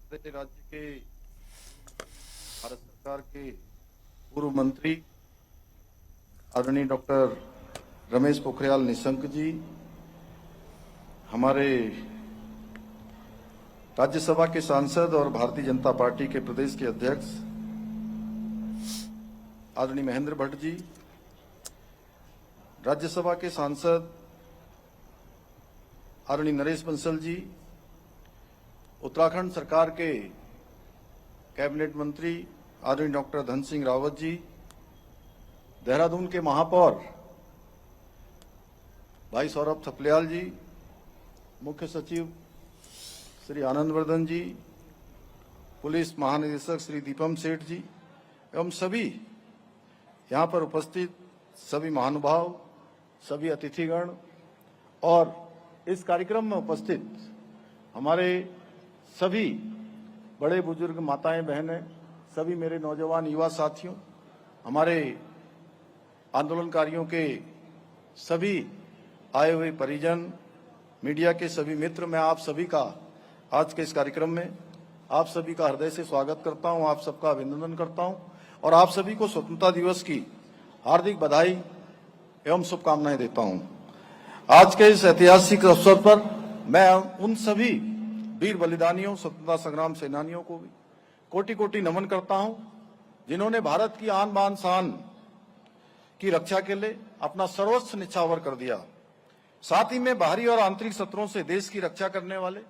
राज्य के भारत सरकार के पूर्व मंत्री आदरणीय डॉक्टर रमेश पोखरियाल निशंक जी, हमारे राज्यसभा के सांसद और भारतीय जनता पार्टी के प्रदेश के अध्यक्ष आदरणीय महेंद्र भट्ट जी, राज्यसभा के सांसद आदरणीय नरेश बंसल जी, उत्तराखंड सरकार के कैबिनेट मंत्री आदरणीय डॉक्टर धन सिंह रावत जी, देहरादून के महापौर भाई सौरभ थपलियाल जी, मुख्य सचिव श्री आनंदवर्धन जी, पुलिस महानिदेशक श्री दीपम सेठ जी एवं सभी यहाँ पर उपस्थित सभी महानुभाव, सभी अतिथिगण और इस कार्यक्रम में उपस्थित हमारे सभी बड़े बुजुर्ग माताएं बहनें, सभी मेरे नौजवान युवा साथियों, हमारे आंदोलनकारियों के सभी आए हुए परिजन, मीडिया के सभी मित्र, मैं आप सभी का आज के इस कार्यक्रम में आप सभी का हृदय से स्वागत करता हूं, आप सबका अभिनंदन करता हूं और आप सभी को स्वतंत्रता दिवस की हार्दिक बधाई एवं शुभकामनाएं देता हूं। आज के इस ऐतिहासिक अवसर पर मैं उन सभी वीर बलिदानियों, स्वतंत्रता संग्राम सेनानियों को भी कोटि कोटि नमन करता हूं, जिन्होंने भारत की आन बान शान की रक्षा के लिए अपना सर्वस्व निछावर कर दिया। साथ ही में बाहरी और आंतरिक शत्रुओं से देश की रक्षा करने वाले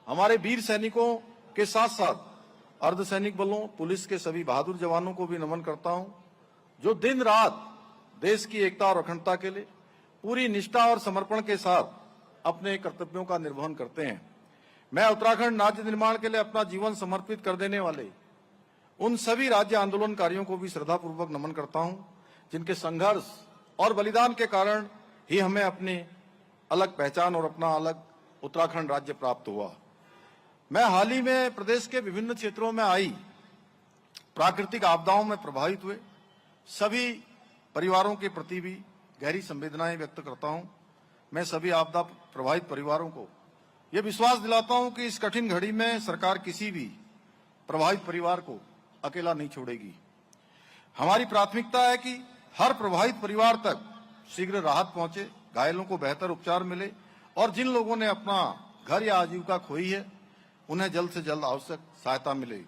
हमारे वीर सैनिकों के साथ साथ अर्धसैनिक बलों, पुलिस के सभी बहादुर जवानों को भी नमन करता हूं, जो दिन रात देश की एकता और अखंडता के लिए पूरी निष्ठा और समर्पण के साथ अपने कर्तव्यों का निर्वहन करते हैं। मैं उत्तराखंड राज्य निर्माण के लिए अपना जीवन समर्पित कर देने वाले उन सभी राज्य आंदोलनकारियों को भी श्रद्धापूर्वक नमन करता हूं, जिनके संघर्ष और बलिदान के कारण ही हमें अपनी अलग पहचान और अपना अलग उत्तराखंड राज्य प्राप्त हुआ। मैं हाल ही में प्रदेश के विभिन्न क्षेत्रों में आई प्राकृतिक आपदाओं में प्रभावित हुए सभी परिवारों के प्रति भी गहरी संवेदनाएं व्यक्त करता हूं। मैं सभी आपदा प्रभावित परिवारों को यह विश्वास दिलाता हूं कि इस कठिन घड़ी में सरकार किसी भी प्रभावित परिवार को अकेला नहीं छोड़ेगी। हमारी प्राथमिकता है कि हर प्रभावित परिवार तक शीघ्र राहत पहुंचे, घायलों को बेहतर उपचार मिले और जिन लोगों ने अपना घर या आजीविका खोई है उन्हें जल्द से जल्द आवश्यक सहायता मिले।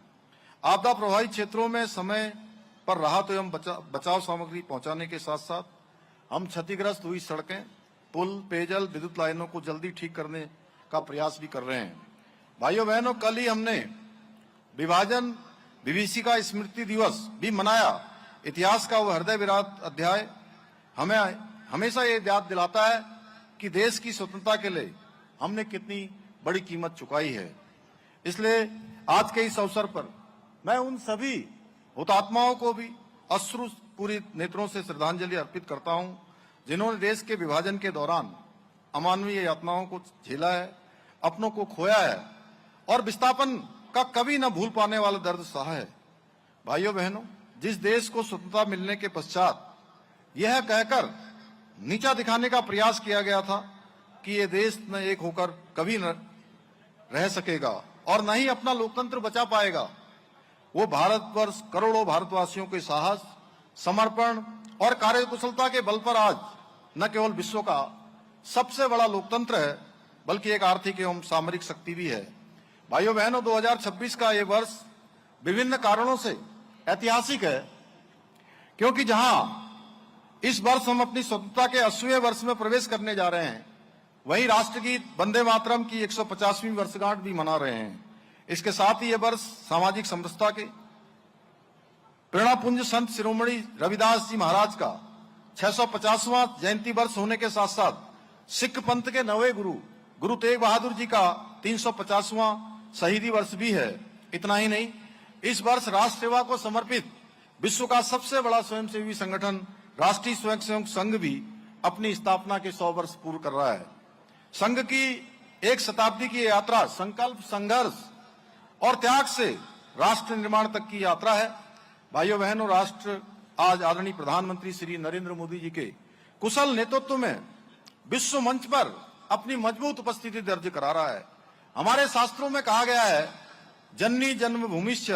आपदा प्रभावित क्षेत्रों में समय पर राहत एवं बचाव सामग्री पहुंचाने के साथ साथ हम क्षतिग्रस्त हुई सड़कें, पुल, पेयजल, विद्युत लाइनों को जल्दी ठीक करने का प्रयास भी कर रहे हैं। भाइयों बहनों, कल ही हमने विभाजन विभीषिका स्मृति दिवस भी मनाया। इतिहास का वह हृदय विदारक अध्याय हमें हमेशा ये याद दिलाता है कि देश की स्वतंत्रता के लिए हमने कितनी बड़ी कीमत चुकाई है। इसलिए आज के इस अवसर पर मैं उन सभी हुतात्माओं को भी अश्रु पूरी नेत्रों से श्रद्धांजलि अर्पित करता हूं, जिन्होंने देश के विभाजन के दौरान अमानवीय यातनाओं को झेला है, अपनों को खोया है और विस्थापन का कभी न भूल पाने वाला दर्द सहा है। भाइयों बहनों, जिस देश को स्वतंत्रता मिलने के पश्चात यह कहकर नीचा दिखाने का प्रयास किया गया था कि ये देश न एक होकर कभी न रह सकेगा और न ही अपना लोकतंत्र बचा पाएगा, वो भारतवर्ष करोड़ों भारतवासियों के साहस, समर्पण और कार्यकुशलता के बल पर आज न केवल विश्व का सबसे बड़ा लोकतंत्र है बल्कि एक आर्थिक एवं सामरिक शक्ति भी है। भाइयों बहनों, 2026 का ये वर्ष विभिन्न कारणों से ऐतिहासिक है, क्योंकि जहां इस वर्ष हम अपनी स्वतंत्रता के 80वें वर्ष में प्रवेश करने जा रहे हैं, वहीं राष्ट्रगीत वंदे मातरम की 150वीं वर्षगांठ भी मना रहे हैं। इसके साथ ही यह वर्ष सामाजिक समरसता के प्रेरणापुंज संत शिरोमणि रविदास जी महाराज का 650वां जयंती वर्ष होने के साथ साथ सिख पंथ के नवे गुरु तेग बहादुर जी का 350वां शहीदी वर्ष भी है। इतना ही नहीं, इस वर्ष राष्ट्र सेवा को समर्पित विश्व का सबसे बड़ा स्वयंसेवी संगठन राष्ट्रीय स्वयंसेवक संघ भी अपनी स्थापना के 100 वर्ष पूर्ण कर रहा है। संघ की एक शताब्दी की यात्रा संकल्प, संघर्ष और त्याग से राष्ट्र निर्माण तक की यात्रा है। भाइयों बहनों, राष्ट्र आज आदरणीय प्रधानमंत्री श्री नरेंद्र मोदी जी के कुशल नेतृत्व में विश्व मंच पर अपनी मजबूत उपस्थिति दर्ज करा रहा है। हमारे शास्त्रों में कहा गया है, जननी जन्मभूमिश्च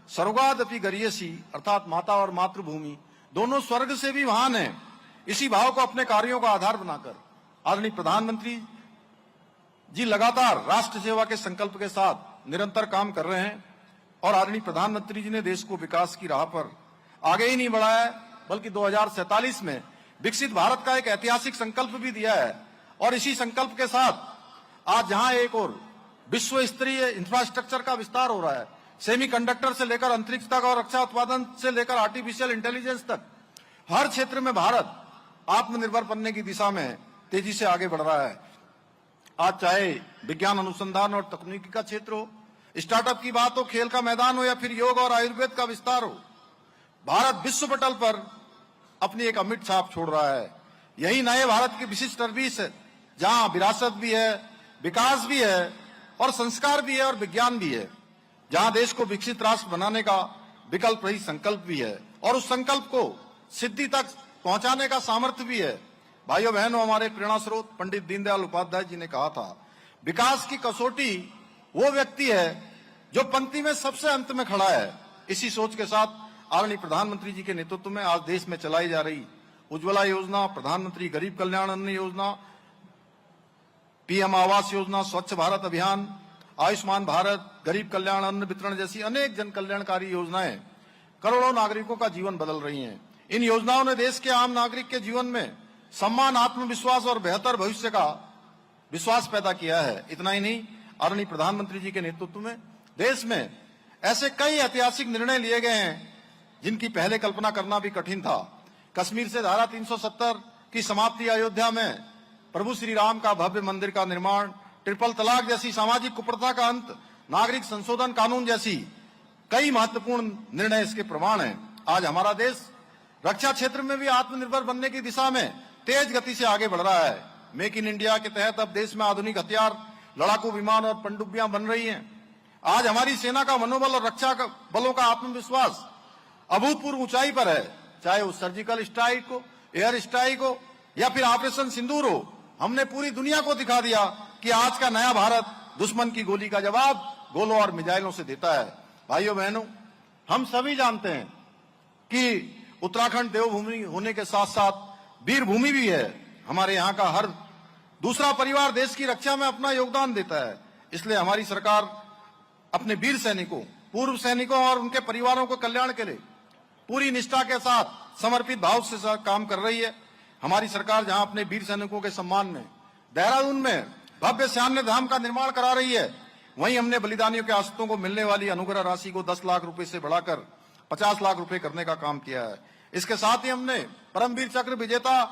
स्वर्गादपि गरीयसी, अर्थात माता और मातृभूमि दोनों स्वर्ग से भी महान है। इसी भाव को अपने कार्यों का आधार बनाकर आदरणीय प्रधानमंत्री जी लगातार राष्ट्र सेवा के संकल्प के साथ निरंतर काम कर रहे हैं और आदरणीय प्रधानमंत्री जी ने देश को विकास की राह पर आगे ही नहीं बढ़ाया है, बल्कि 2047 में विकसित भारत का एक ऐतिहासिक संकल्प भी दिया है। और इसी संकल्प के साथ आज जहां एक और विश्व स्तरीय इंफ्रास्ट्रक्चर का विस्तार हो रहा है, सेमीकंडक्टर से लेकर अंतरिक्ष तक और रक्षा उत्पादन से लेकर आर्टिफिशियल इंटेलिजेंस तक, हर क्षेत्र में भारत आत्मनिर्भर बनने की दिशा में तेजी से आगे बढ़ रहा है। आज चाहे विज्ञान अनुसंधान और तकनीकी का क्षेत्र हो, स्टार्टअप की बात हो, खेल का मैदान हो या फिर योग और आयुर्वेद का विस्तार हो, भारत विश्व पटल पर अपनी एक अमिट छाप छोड़ रहा है। यही नए भारत की विशिष्ट सर्विस है, जहां विरासत भी है, विकास भी है और संस्कार भी है और विज्ञान भी है, जहां देश को विकसित राष्ट्र बनाने का विकल्प रही संकल्प भी है और उस संकल्प को सिद्धि तक पहुंचाने का सामर्थ्य भी है। भाइयों बहनों, हमारे प्रेरणा स्रोत पंडित दीनदयाल उपाध्याय जी ने कहा था, विकास की कसौटी वो व्यक्ति है जो पंक्ति में सबसे अंत में खड़ा है। इसी सोच के साथ आदरणीय प्रधानमंत्री जी के नेतृत्व में आज देश में चलाई जा रही उज्ज्वला योजना, प्रधानमंत्री गरीब कल्याण अन्न योजना, पीएम आवास योजना, स्वच्छ भारत अभियान, आयुष्मान भारत, गरीब कल्याण अन्न वितरण जैसी अनेक जन कल्याणकारी योजनाएं करोड़ों नागरिकों का जीवन बदल रही हैं। इन योजनाओं ने देश के आम नागरिक के जीवन में सम्मान, आत्मविश्वास और बेहतर भविष्य का विश्वास पैदा किया है। इतना ही नहीं, आदरणीय प्रधानमंत्री जी के नेतृत्व में देश में ऐसे कई ऐतिहासिक निर्णय लिए गए हैं जिनकी पहले कल्पना करना भी कठिन था। कश्मीर से धारा 370 की समाप्ति, अयोध्या में प्रभु श्री राम का भव्य मंदिर का निर्माण, ट्रिपल तलाक जैसी सामाजिक कुप्रथा का अंत, नागरिक संशोधन कानून जैसी कई महत्वपूर्ण निर्णय इसके प्रमाण हैं। आज हमारा देश रक्षा क्षेत्र में भी आत्मनिर्भर बनने की दिशा में तेज गति से आगे बढ़ रहा है। मेक इन इंडिया के तहत अब देश में आधुनिक हथियार, लड़ाकू विमान और पनडुब्बियां बन रही हैं। आज हमारी सेना का मनोबल और रक्षा बलों का आत्मविश्वास अभूतपूर्व ऊंचाई पर है। चाहे वो सर्जिकल स्ट्राइक हो, एयर स्ट्राइक हो या फिर ऑपरेशन सिंदूर हो, हमने पूरी दुनिया को दिखा दिया कि आज का नया भारत दुश्मन की गोली का जवाब गोलों और मिसाइलों से देता है। भाइयों बहनों, हम सभी जानते हैं कि उत्तराखंड देवभूमि होने के साथ साथ वीर भूमि भी है। हमारे यहाँ का हर दूसरा परिवार देश की रक्षा में अपना योगदान देता है। इसलिए हमारी सरकार अपने वीर सैनिकों, पूर्व सैनिकों और उनके परिवारों को कल्याण के लिए पूरी निष्ठा के साथ समर्पित भाव से काम कर रही है। हमारी सरकार जहां अपने वीर सैनिकों के सम्मान में देहरादून में भव्य सैन्य धाम का निर्माण करा रही है, वहीं हमने बलिदानियों के आश्रितों को मिलने वाली अनुग्रह राशि को 10 लाख रुपए से बढ़ाकर 50 लाख रुपए करने का काम किया है। इसके साथ ही हमने परमवीर चक्र विजेता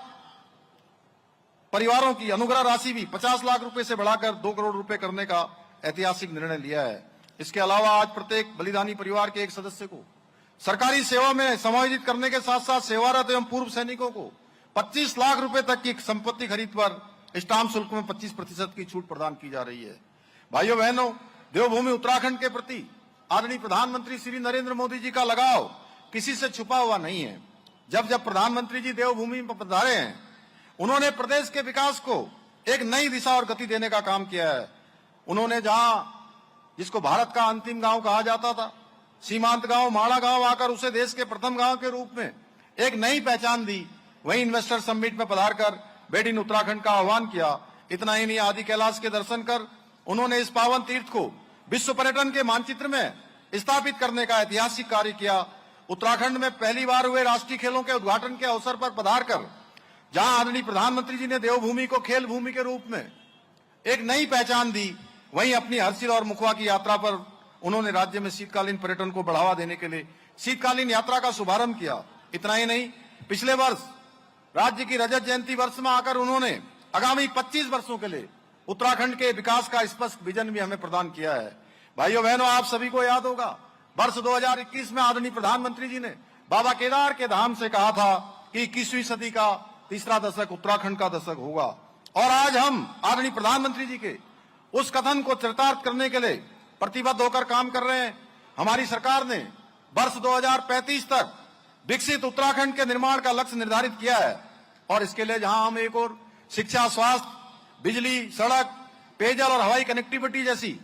परिवारों की अनुग्रह राशि भी 50 लाख रुपए से बढ़ाकर 2 करोड़ रुपए करने का ऐतिहासिक निर्णय लिया है। इसके अलावा आज प्रत्येक बलिदानी परिवार के एक सदस्य को सरकारी सेवा में समायोजित करने के साथ साथ सेवारत एवं पूर्व सैनिकों को 25 लाख रुपए तक की संपत्ति खरीद पर स्टाम्प शुल्क में 25% की छूट प्रदान की जा रही है। भाइयों बहनों, देवभूमि उत्तराखंड के प्रति आदरणीय प्रधानमंत्री श्री नरेंद्र मोदी जी का लगाव किसी से छुपा हुआ नहीं है। जब जब प्रधानमंत्री जी देवभूमि पर पधारे हैं, उन्होंने प्रदेश के विकास को एक नई दिशा और गति देने का काम किया है। उन्होंने जहां जिसको भारत का अंतिम गांव कहा जाता था, सीमांत गांव माड़ा गांव आकर उसे देश के प्रथम गांव के रूप में एक नई पहचान दी। वहीं इन्वेस्टर समिट में पधारकर मेड इन उत्तराखंड का आह्वान किया। इतना ही नहीं, आदि कैलाश के दर्शन कर उन्होंने इस पावन तीर्थ को विश्व पर्यटन के मानचित्र में स्थापित करने का ऐतिहासिक कार्य किया। उत्तराखंड में पहली बार हुए राष्ट्रीय खेलों के उद्घाटन के अवसर पर पधारकर जहां आदरणीय प्रधानमंत्री जी ने देवभूमि को खेल भूमि के रूप में एक नई पहचान दी, वहीं अपनी हर्षिल और मुखवा की यात्रा पर उन्होंने राज्य में शीतकालीन पर्यटन को बढ़ावा देने के लिए शीतकालीन यात्रा का शुभारंभ किया। इतना ही नहीं, पिछले वर्ष राज्य की रजत जयंती वर्ष में आकर उन्होंने आगामी 25 वर्षों के लिए उत्तराखंड के विकास का स्पष्ट विजन भी हमें प्रदान किया है। भाइयों बहनों, आप सभी को याद होगा, वर्ष 2021 में आदरणीय प्रधानमंत्री जी ने बाबा केदार के धाम से कहा था कि 21वीं सदी का तीसरा दशक उत्तराखंड का दशक होगा। और आज हम आदरणीय प्रधानमंत्री जी के उस कथन को चरितार्थ करने के लिए प्रतिबद्ध होकर काम कर रहे हैं। हमारी सरकार ने वर्ष 2035 तक विकसित उत्तराखंड के निर्माण का लक्ष्य निर्धारित किया है और इसके लिए जहां हम एक और शिक्षा, स्वास्थ्य, बिजली, सड़क, पेयजल और हवाई कनेक्टिविटी जैसी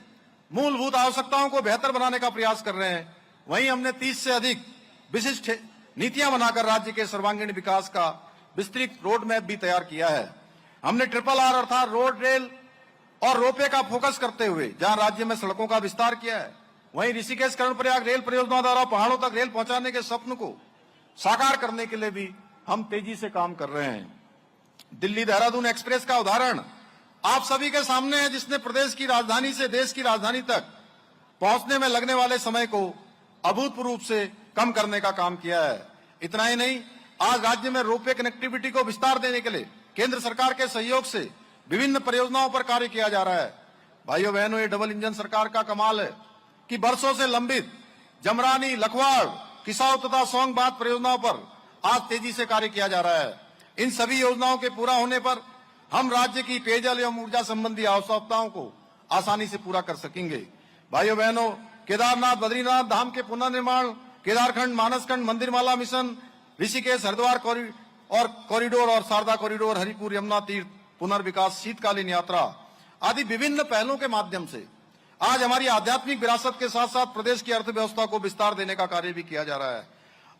मूलभूत आवश्यकताओं को बेहतर बनाने का प्रयास कर रहे हैं। वहीं हमने 30 से अधिक विशिष्ट नीतियां बनाकर राज्य के सर्वांगीण विकास का विस्तृत रोड मैप भी तैयार किया है। हमने RRR अर्थात रोड, रेल और रोपवे का फोकस करते हुए जहां राज्य में सड़कों का विस्तार किया है, वहीं ऋषिकेश कर्णप्रयाग रेल परियोजना द्वारा पहाड़ों तक रेल पहुंचाने के स्वप्न को साकार करने के लिए भी हम तेजी से काम कर रहे हैं। दिल्ली देहरादून एक्सप्रेस का उदाहरण आप सभी के सामने है, जिसने प्रदेश की राजधानी से देश की राजधानी तक पहुंचने में लगने वाले समय को अभूतपूर्व रूप से कम करने का काम किया है। इतना ही नहीं, आज राज्य में रोपवे कनेक्टिविटी को विस्तार देने के लिए केंद्र सरकार के सहयोग से विभिन्न परियोजनाओं पर कार्य किया जा रहा है। भाइयों बहनों, ये डबल इंजन सरकार का कमाल है कि वर्षों से लंबित जमरानी, लखवाड़, किसाऊ तथा सोंग बांध परियोजनाओं पर आज तेजी से कार्य किया जा रहा है। इन सभी योजनाओं के पूरा होने पर हम राज्य की पेयजल एवं ऊर्जा संबंधी आवश्यकताओं को आसानी से पूरा कर सकेंगे। भाइयों बहनों, केदारनाथ बद्रीनाथ धाम के पुनर्निर्माण, केदारखंड, मानसखंड, मंदिरमाला मिशन, ऋषिकेश हरिद्वार कॉरिडोर और शारदा कॉरिडोर, हरिपुर यमुना तीर्थ पुनर्विकास, शीतकालीन यात्रा आदि विभिन्न पहलों के माध्यम से आज हमारी आध्यात्मिक विरासत के साथ साथ प्रदेश की अर्थव्यवस्था को विस्तार देने का कार्य भी किया जा रहा है।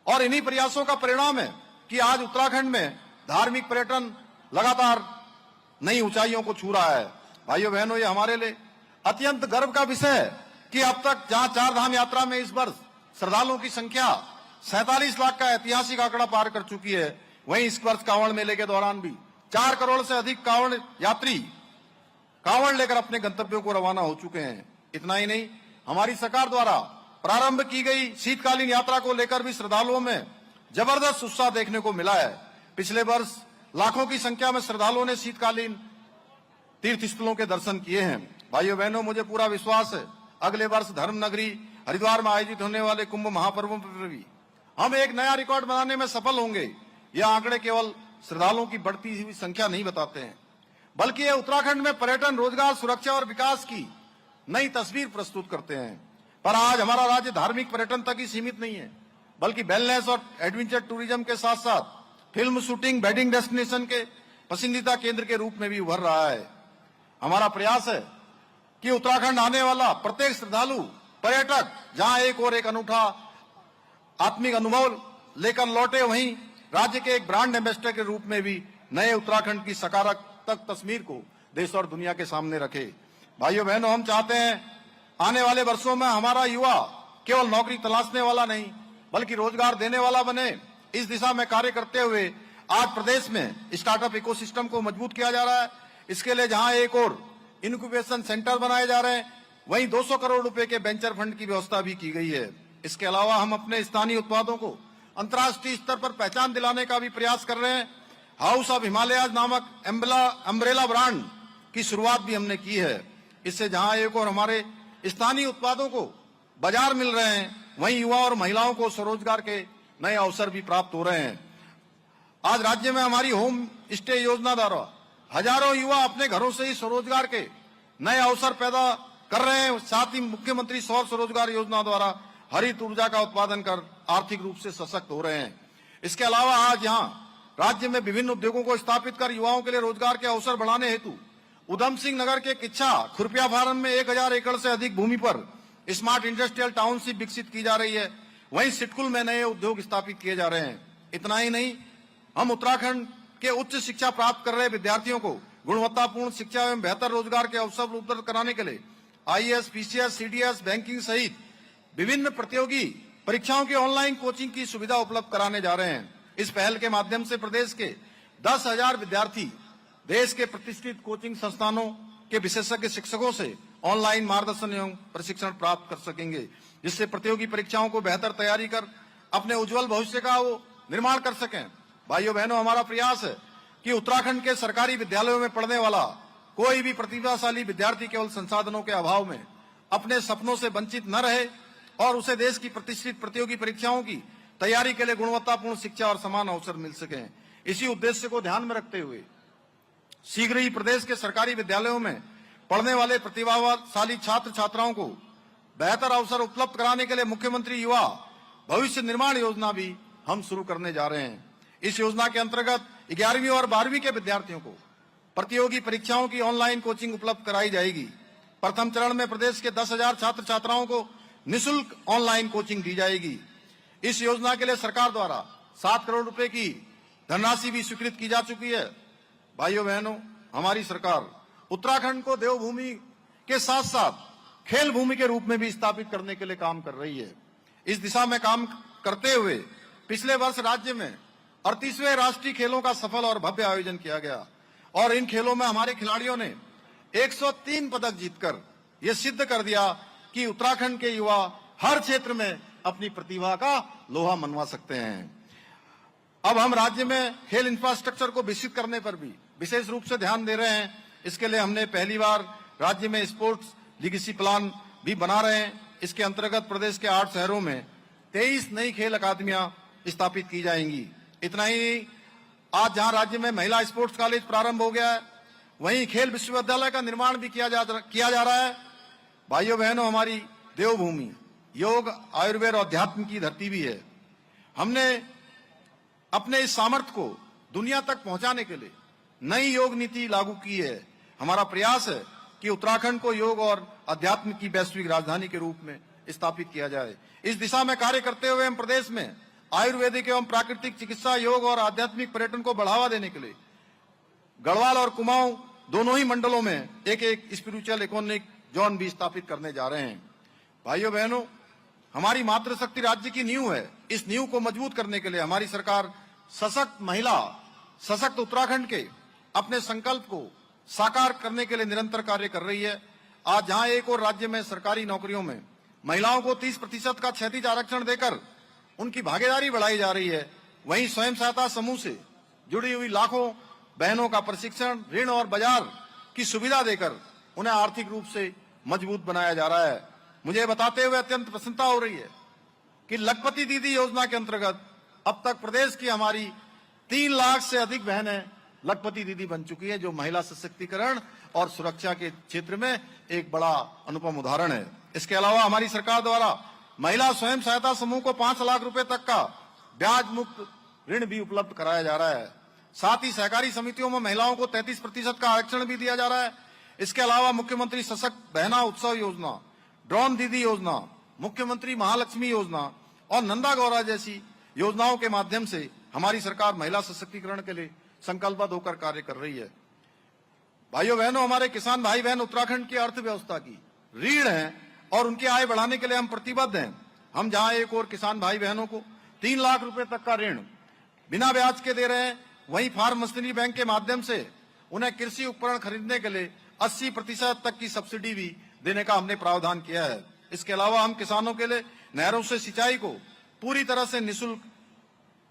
और इन्हीं प्रयासों का परिणाम है कि आज उत्तराखंड में धार्मिक पर्यटन लगातार नई ऊंचाइयों को छू रहा है। भाइयों बहनों, ये हमारे लिए अत्यंत गर्व का विषय है कि अब तक जहां 4 धाम यात्रा में इस वर्ष श्रद्धालुओं की संख्या 47 लाख का ऐतिहासिक आंकड़ा पार कर चुकी है, वहीं इस वर्ष कांवड़ मेले के दौरान भी 4 करोड़ से अधिक कांवड़ यात्री कांवड़ लेकर अपने गंतव्यों को रवाना हो चुके हैं। इतना ही नहीं, हमारी सरकार द्वारा प्रारंभ की गई शीतकालीन यात्रा को लेकर भी श्रद्धालुओं में जबरदस्त उत्साह देखने को मिला है। पिछले वर्ष लाखों की संख्या में श्रद्धालुओं ने शीतकालीन तीर्थ स्थलों के दर्शन किए हैं। भाइयों बहनों, मुझे पूरा विश्वास है अगले वर्ष धर्म नगरी हरिद्वार में आयोजित होने वाले कुंभ महापर्वों पर भी हम एक नया रिकॉर्ड बनाने में सफल होंगे। यह आंकड़े केवल श्रद्धालुओं की बढ़ती हुई संख्या नहीं बताते हैं, बल्कि ये उत्तराखंड में पर्यटन, रोजगार, सुरक्षा और विकास की नई तस्वीर प्रस्तुत करते हैं। पर आज हमारा राज्य धार्मिक पर्यटन तक ही सीमित नहीं है, बल्कि वेलनेस और एडवेंचर टूरिज्म के साथ साथ फिल्म शूटिंग, वेडिंग डेस्टिनेशन के पसंदीदा केंद्र के रूप में भी उभर रहा है। हमारा प्रयास है कि उत्तराखंड आने वाला प्रत्येक श्रद्धालु, पर्यटक जहां एक और एक अनूठा आत्मिक अनुभव लेकर लौटे, वहीं राज्य के एक ब्रांड एम्बेसडर के रूप में भी नए उत्तराखंड की सकारात्मक तस्वीर को देश और दुनिया के सामने रखे। भाइयों बहनों, हम चाहते हैं आने वाले वर्षों में हमारा युवा केवल नौकरी तलाशने वाला नहीं, बल्कि रोजगार देने वाला बने। इस दिशा में कार्य करते हुए आज प्रदेश में स्टार्टअप इकोसिस्टम को मजबूत किया जा रहा है। इसके लिए जहां एक और इनक्यूबेशन सेंटर बनाए जा रहे हैं, वहीं 200 करोड़ रुपए के वेंचर फंड की व्यवस्था भी की गई है। इसके अलावा हम अपने स्थानीय उत्पादों को अंतर्राष्ट्रीय स्तर पर पहचान दिलाने का भी प्रयास कर रहे हैं। हाउस ऑफ हिमालयाज नामक अम्ब्रेला ब्रांड की शुरुआत भी हमने की है। इससे जहां एक और हमारे स्थानीय उत्पादों को बाजार मिल रहे हैं, वहीं युवा और महिलाओं को स्वरोजगार के नए अवसर भी प्राप्त हो रहे हैं। आज राज्य में हमारी होम स्टे योजना द्वारा हजारों युवा अपने घरों से ही स्वरोजगार के नए अवसर पैदा कर रहे हैं। साथ ही मुख्यमंत्री सौर स्वरोजगार योजना द्वारा हरित ऊर्जा का उत्पादन कर आर्थिक रूप से सशक्त हो रहे हैं। इसके अलावा आज यहाँ राज्य में विभिन्न उद्योगों को स्थापित कर युवाओं के लिए रोजगार के अवसर बढ़ाने हेतु उधम सिंह नगर के किच्छा खुरपिया फार्म में 1000 एकड़ से अधिक भूमि पर स्मार्ट इंडस्ट्रियल टाउनशिप विकसित की जा रही है। वहीं सिटकुल में नए उद्योग स्थापित किए जा रहे हैं। इतना ही नहीं, हम उत्तराखंड के उच्च शिक्षा प्राप्त कर रहे विद्यार्थियों को गुणवत्तापूर्ण शिक्षा एवं बेहतर रोजगार के अवसर उपलब्ध कराने के लिए IAS, PCS, CDS, बैंकिंग सहित विभिन्न प्रतियोगी परीक्षाओं की ऑनलाइन कोचिंग की सुविधा उपलब्ध कराने जा रहे हैं। इस पहल के माध्यम से प्रदेश के 10,000 विद्यार्थी देश के प्रतिष्ठित कोचिंग संस्थानों के विशेषज्ञ शिक्षकों से ऑनलाइन मार्गदर्शन एवं प्रशिक्षण प्राप्त कर सकेंगे, जिससे प्रतियोगी परीक्षाओं को बेहतर तैयारी कर अपने उज्जवल भविष्य का वो निर्माण कर सकें। भाइयों बहनों, हमारा प्रयास है कि उत्तराखंड के सरकारी विद्यालयों में पढ़ने वाला कोई भी प्रतिभाशाली विद्यार्थी केवल संसाधनों के अभाव में अपने सपनों से वंचित न रहे और उसे देश की प्रतिष्ठित प्रतियोगी परीक्षाओं की तैयारी के लिए गुणवत्तापूर्ण शिक्षा और समान अवसर मिल सके। इसी उद्देश्य को ध्यान में रखते हुए शीघ्र ही प्रदेश के सरकारी विद्यालयों में पढ़ने वाले प्रतिभाशाली छात्र छात्राओं को बेहतर अवसर उपलब्ध कराने के लिए मुख्यमंत्री युवा भविष्य निर्माण योजना भी हम शुरू करने जा रहे हैं। इस योजना के अंतर्गत 11वीं और 12वीं के विद्यार्थियों को प्रतियोगी परीक्षाओं की ऑनलाइन कोचिंग उपलब्ध कराई जाएगी। प्रथम चरण में प्रदेश के 10,000 छात्र छात्राओं को निःशुल्क ऑनलाइन कोचिंग दी जाएगी। इस योजना के लिए सरकार द्वारा 7 करोड़ रुपए की धनराशि भी स्वीकृत की जा चुकी है। भाइयों बहनों, हमारी सरकार उत्तराखंड को देवभूमि के साथ साथ खेल भूमि के रूप में भी स्थापित करने के लिए काम कर रही है। इस दिशा में काम करते हुए पिछले वर्ष राज्य में 38वें राष्ट्रीय खेलों का सफल और भव्य आयोजन किया गया और इन खेलों में हमारे खिलाड़ियों ने 103 पदक जीतकर यह सिद्ध कर दिया कि उत्तराखंड के युवा हर क्षेत्र में अपनी प्रतिभा का लोहा मनवा सकते हैं। अब हम राज्य में खेल इंफ्रास्ट्रक्चर को विकसित करने पर भी विशेष रूप से ध्यान दे रहे हैं। इसके लिए हमने पहली बार राज्य में स्पोर्ट्स लीगेसी प्लान भी बना रहे हैं। इसके अंतर्गत प्रदेश के 8 शहरों में 23 नई खेल अकादमियां स्थापित की जाएंगी। इतना ही नहीं, आज जहां राज्य में महिला स्पोर्ट्स कॉलेज प्रारंभ हो गया है, वहीं खेल विश्वविद्यालय का निर्माण भी किया जा रहा है। भाइयों बहनों, हमारी देवभूमि योग, आयुर्वेद और अध्यात्म की धरती भी है। हमने अपने इस सामर्थ्य को दुनिया तक पहुंचाने के लिए नई योग नीति लागू की है। हमारा प्रयास है कि उत्तराखंड को योग और अध्यात्म की वैश्विक राजधानी के रूप में स्थापित किया जाए। इस दिशा में कार्य करते हुए हम प्रदेश में आयुर्वेदिक एवं प्राकृतिक चिकित्सा, योग और आध्यात्मिक पर्यटन को बढ़ावा देने के लिए गढ़वाल और कुमाऊं दोनों ही मंडलों में एक स्पिरिचुअल इकोनॉमिक जोन भी स्थापित करने जा रहे हैं। भाइयों बहनों, हमारी मातृशक्ति राज्य की नींव है। इस नींव को मजबूत करने के लिए हमारी सरकार सशक्त महिला, सशक्त उत्तराखंड के अपने संकल्प को साकार करने के लिए निरंतर कार्य कर रही है। आज जहां एक और राज्य में सरकारी नौकरियों में महिलाओं को 30% का क्षैतिज आरक्षण देकर उनकी भागीदारी बढ़ाई जा रही है, वहीं स्वयं सहायता समूह से जुड़ी हुई लाखों बहनों का प्रशिक्षण, ऋण और बाजार की सुविधा देकर उन्हें आर्थिक रूप से मजबूत बनाया जा रहा है। मुझे बताते हुए अत्यंत प्रसन्नता हो रही है कि लखपति दीदी योजना के अंतर्गत अब तक प्रदेश की हमारी 3 लाख से अधिक बहनें लखपति दीदी बन चुकी है, जो महिला सशक्तिकरण और सुरक्षा के क्षेत्र में एक बड़ा अनुपम उदाहरण है। इसके अलावा हमारी सरकार द्वारा महिला स्वयं सहायता समूह को 5 लाख रुपए तक का ब्याज मुक्त ऋण भी उपलब्ध कराया जा रहा है। साथ ही सहकारी समितियों में महिलाओं को 33% का आरक्षण भी दिया जा रहा है। इसके अलावा मुख्यमंत्री सशक्त बहना उत्सव योजना, ड्रोन दीदी योजना, मुख्यमंत्री महालक्ष्मी योजना और नंदा गौरा जैसी योजनाओं के माध्यम से हमारी सरकार महिला सशक्तिकरण के लिए संकल्पबद्ध होकर कार्य कर रही है। भाइयों बहनों, हमारे किसान भाई बहन उत्तराखंड की अर्थव्यवस्था की रीढ़ हैं और उनकी आय बढ़ाने के लिए हम प्रतिबद्ध हैं। हम जहां एक और किसान भाई बहनों को 3 लाख रुपए तक का ऋण बिना ब्याज के दे रहे हैं, वहीं फार्म मशीनरी बैंक के माध्यम से उन्हें कृषि उपकरण खरीदने के लिए 80% तक की सब्सिडी भी देने का हमने प्रावधान किया है। इसके अलावा हम किसानों के लिए नहरों से सिंचाई को पूरी तरह से निःशुल्क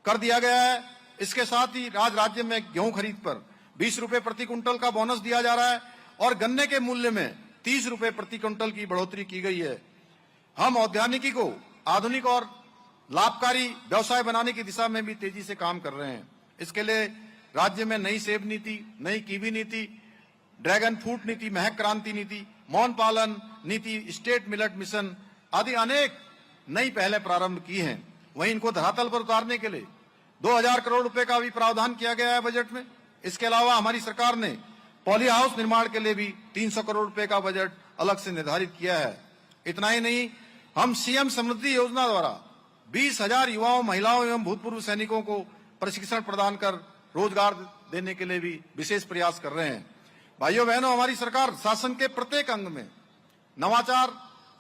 कर दिया गया है। इसके साथ ही राज्य में गेहूं खरीद पर 20 रुपए प्रति क्विंटल का बोनस दिया जा रहा है और गन्ने के मूल्य में 30 रुपए प्रति क्विंटल की बढ़ोतरी की गई है। हम औद्यानिकी को आधुनिक और लाभकारी व्यवसाय बनाने की दिशा में भी तेजी से काम कर रहे हैं। इसके लिए राज्य में नई सेब नीति, नई कीवी नीति, ड्रैगन फ्रूट नीति, महक क्रांति नीति, मौन पालन नीति, स्टेट मिलेट मिशन आदि अनेक नई पहलें प्रारंभ की हैं। वहीं इनको धरातल पर उतारने के लिए 2000 करोड़ रुपए का भी प्रावधान किया गया है बजट में। इसके अलावा हमारी सरकार ने पॉली हाउस निर्माण के लिए भी 300 करोड़ रुपए का बजट अलग से निर्धारित किया है। इतना ही नहीं, हम सीएम समृद्धि योजना द्वारा 20,000 युवाओं, महिलाओं एवं भूतपूर्व सैनिकों को प्रशिक्षण प्रदान कर रोजगार देने के लिए भी विशेष प्रयास कर रहे हैं। भाइयों बहनों, हमारी सरकार शासन के प्रत्येक अंग में नवाचार,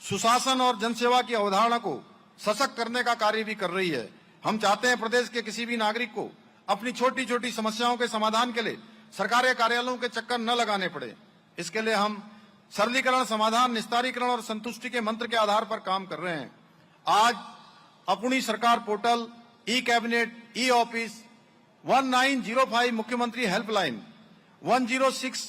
सुशासन और जनसेवा की अवधारणा को सशक्त करने का कार्य भी कर रही है। हम चाहते हैं प्रदेश के किसी भी नागरिक को अपनी छोटी छोटी समस्याओं के समाधान के लिए सरकारी कार्यालयों के चक्कर न लगाने पड़े। इसके लिए हम सरलीकरण, समाधान, निस्तारीकरण और संतुष्टि के मंत्र के आधार पर काम कर रहे हैं। आज अपनी सरकार portal, e cabinet, e office, 1905 मुख्यमंत्री हेल्पलाइन, 106